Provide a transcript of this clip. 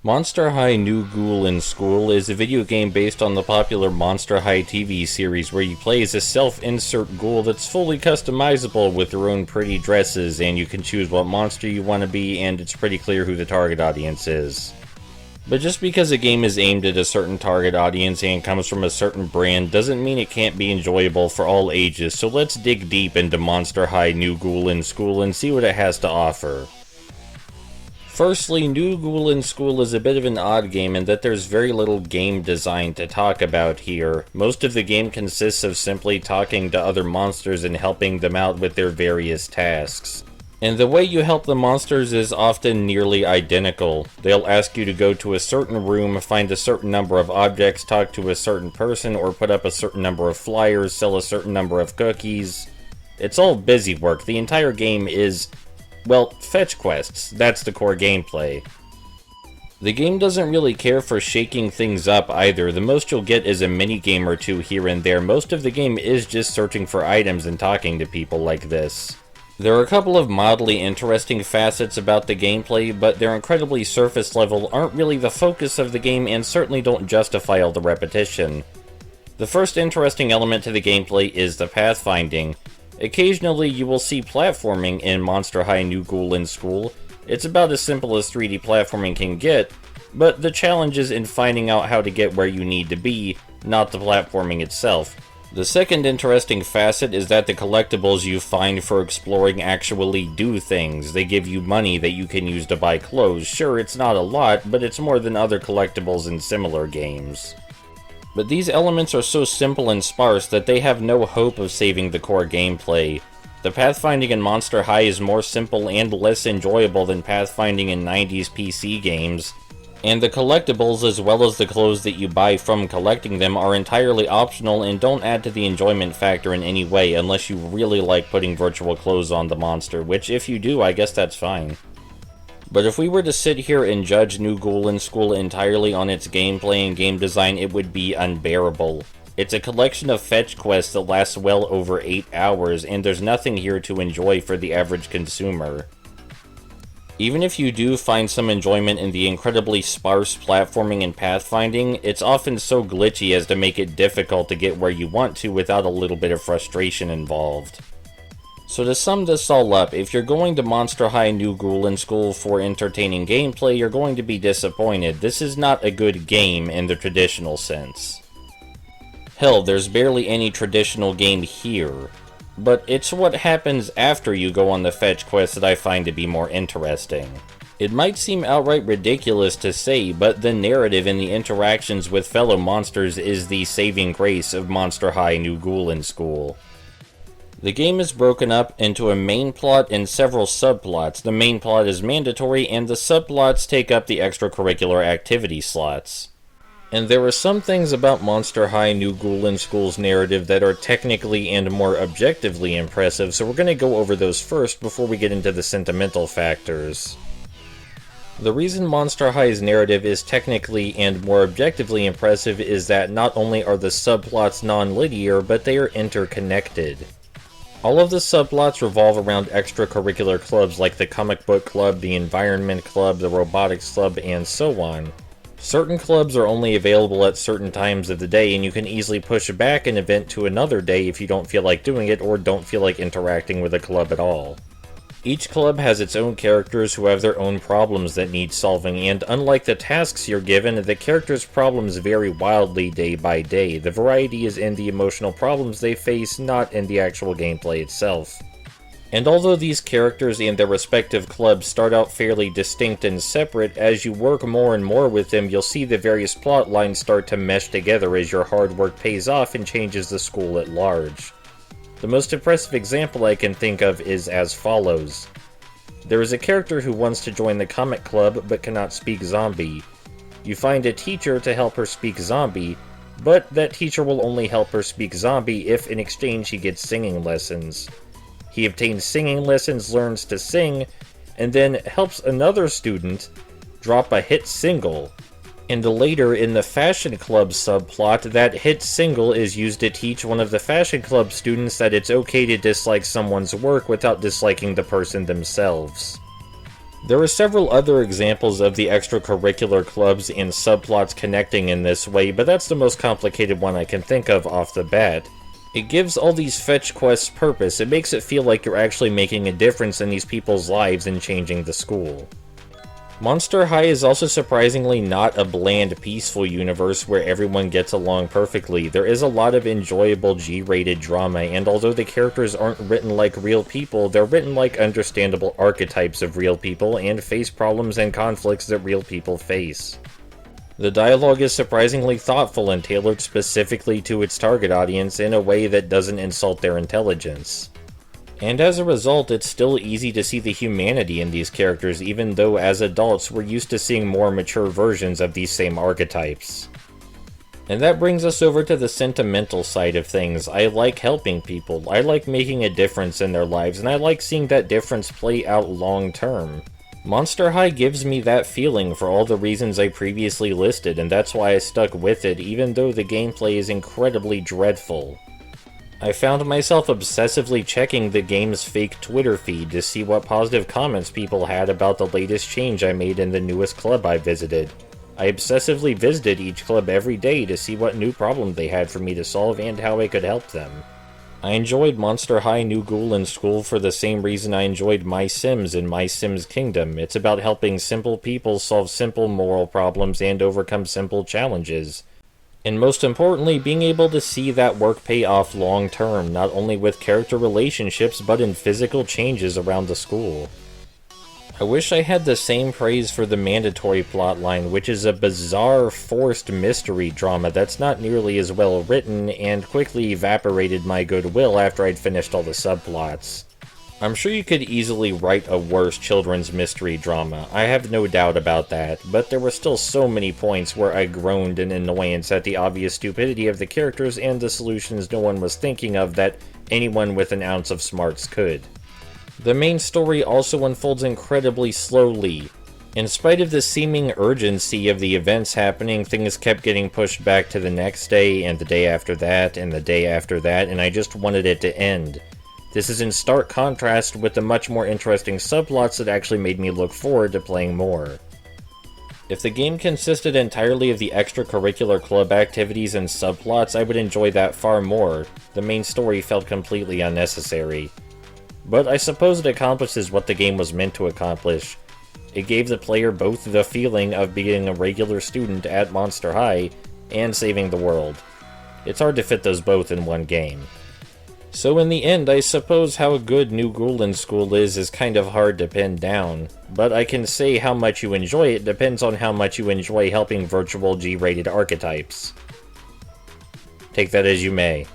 Monster High New Ghoul in School is a video game based on the popular Monster High TV series where you play as a self-insert ghoul that's fully customizable with your own pretty dresses, and you can choose what monster you want to be, and it's pretty clear who the target audience is. But just because a game is aimed at a certain target audience and comes from a certain brand doesn't mean it can't be enjoyable for all ages, so let's dig deep into Monster High New Ghoul in School and see what it has to offer. Firstly, New Ghoul in School is a bit of an odd game in that there's very little game design to talk about here. Most of the game consists of simply talking to other monsters and helping them out with their various tasks. And the way you help the monsters is often nearly identical. They'll ask you to go to a certain room, find a certain number of objects, talk to a certain person, or put up a certain number of flyers, sell a certain number of cookies. It's all busy work. The entire game is, well, fetch quests. That's the core gameplay. The game doesn't really care for shaking things up either. The most you'll get is a minigame or two here and there. Most of the game is just searching for items and talking to people like this. There are a couple of mildly interesting facets about the gameplay, but they're incredibly surface level, aren't really the focus of the game, and certainly don't justify all the repetition. The first interesting element to the gameplay is the pathfinding. Occasionally you will see platforming in Monster High New Ghoul in School. It's about as simple as 3D platforming can get, but the challenge is in finding out how to get where you need to be, not the platforming itself. The second interesting facet is that the collectibles you find for exploring actually do things. They give you money that you can use to buy clothes. Sure, it's not a lot, but it's more than other collectibles in similar games. But these elements are so simple and sparse that they have no hope of saving the core gameplay. The pathfinding in Monster High is more simple and less enjoyable than pathfinding in 90s PC games, and the collectibles as well as the clothes that you buy from collecting them are entirely optional and don't add to the enjoyment factor in any way unless you really like putting virtual clothes on the monster, which if you do, I guess that's fine. But if we were to sit here and judge New Ghoul in School entirely on its gameplay and game design, it would be unbearable. It's a collection of fetch quests that lasts well over 8 hours, and there's nothing here to enjoy for the average consumer. Even if you do find some enjoyment in the incredibly sparse platforming and pathfinding, it's often so glitchy as to make it difficult to get where you want to without a little bit of frustration involved. So to sum this all up, if you're going to Monster High New Ghoul in School for entertaining gameplay, you're going to be disappointed. This is not a good game in the traditional sense. Hell, there's barely any traditional game here. But it's what happens after you go on the fetch quest that I find to be more interesting. It might seem outright ridiculous to say, but the narrative and the interactions with fellow monsters is the saving grace of Monster High New Ghoul in School. The game is broken up into a main plot and several subplots. The main plot is mandatory, and the subplots take up the extracurricular activity slots. And there are some things about Monster High New Ghoul in School's narrative that are technically and more objectively impressive, so we're going to go over those first before we get into the sentimental factors. The reason Monster High's narrative is technically and more objectively impressive is that not only are the subplots non-linear, but they are interconnected. All of the subplots revolve around extracurricular clubs like the Comic Book Club, the Environment Club, the Robotics Club, and so on. Certain clubs are only available at certain times of the day, and you can easily push back an event to another day if you don't feel like doing it or don't feel like interacting with a club at all. Each club has its own characters who have their own problems that need solving, and unlike the tasks you're given, the characters' problems vary wildly day by day. The variety is in the emotional problems they face, not in the actual gameplay itself. And although these characters and their respective clubs start out fairly distinct and separate, as you work more and more with them, you'll see the various plot lines start to mesh together as your hard work pays off and changes the school at large. The most impressive example I can think of is as follows. There is a character who wants to join the comic club but cannot speak zombie. You find a teacher to help her speak zombie, but that teacher will only help her speak zombie if in exchange he gets singing lessons. He obtains singing lessons, learns to sing, and then helps another student drop a hit single. And later in the Fashion Club subplot, that hit single is used to teach one of the Fashion Club students that it's okay to dislike someone's work without disliking the person themselves. There are several other examples of the extracurricular clubs and subplots connecting in this way, but that's the most complicated one I can think of off the bat. It gives all these fetch quests purpose. It makes it feel like you're actually making a difference in these people's lives and changing the school. Monster High is also surprisingly not a bland, peaceful universe where everyone gets along perfectly. There is a lot of enjoyable G-rated drama, and although the characters aren't written like real people, they're written like understandable archetypes of real people and face problems and conflicts that real people face. The dialogue is surprisingly thoughtful and tailored specifically to its target audience in a way that doesn't insult their intelligence. And as a result, it's still easy to see the humanity in these characters, even though as adults we're used to seeing more mature versions of these same archetypes. And that brings us over to the sentimental side of things. I like helping people, I like making a difference in their lives, and I like seeing that difference play out long term. Monster High gives me that feeling for all the reasons I previously listed, and that's why I stuck with it, even though the gameplay is incredibly dreadful. I found myself obsessively checking the game's fake Twitter feed to see what positive comments people had about the latest change I made in the newest club I visited. I obsessively visited each club every day to see what new problem they had for me to solve and how I could help them. I enjoyed Monster High New Ghoul in School for the same reason I enjoyed My Sims in My Sims Kingdom. It's about helping simple people solve simple moral problems and overcome simple challenges. And most importantly, being able to see that work pay off long term, not only with character relationships, but in physical changes around the school. I wish I had the same praise for the mandatory plotline, which is a bizarre, forced mystery drama that's not nearly as well written, and quickly evaporated my goodwill after I'd finished all the subplots. I'm sure you could easily write a worse children's mystery drama, I have no doubt about that, but there were still so many points where I groaned in annoyance at the obvious stupidity of the characters and the solutions no one was thinking of that anyone with an ounce of smarts could. The main story also unfolds incredibly slowly. In spite of the seeming urgency of the events happening, things kept getting pushed back to the next day, and the day after that, and the day after that, and I just wanted it to end. This is in stark contrast with the much more interesting subplots that actually made me look forward to playing more. If the game consisted entirely of the extracurricular club activities and subplots, I would enjoy that far more. The main story felt completely unnecessary. But I suppose it accomplishes what the game was meant to accomplish. It gave the player both the feeling of being a regular student at Monster High and saving the world. It's hard to fit those both in one game. So in the end, I suppose how good New Ghoul in School is kind of hard to pin down, but I can say how much you enjoy it depends on how much you enjoy helping virtual G-rated archetypes. Take that as you may.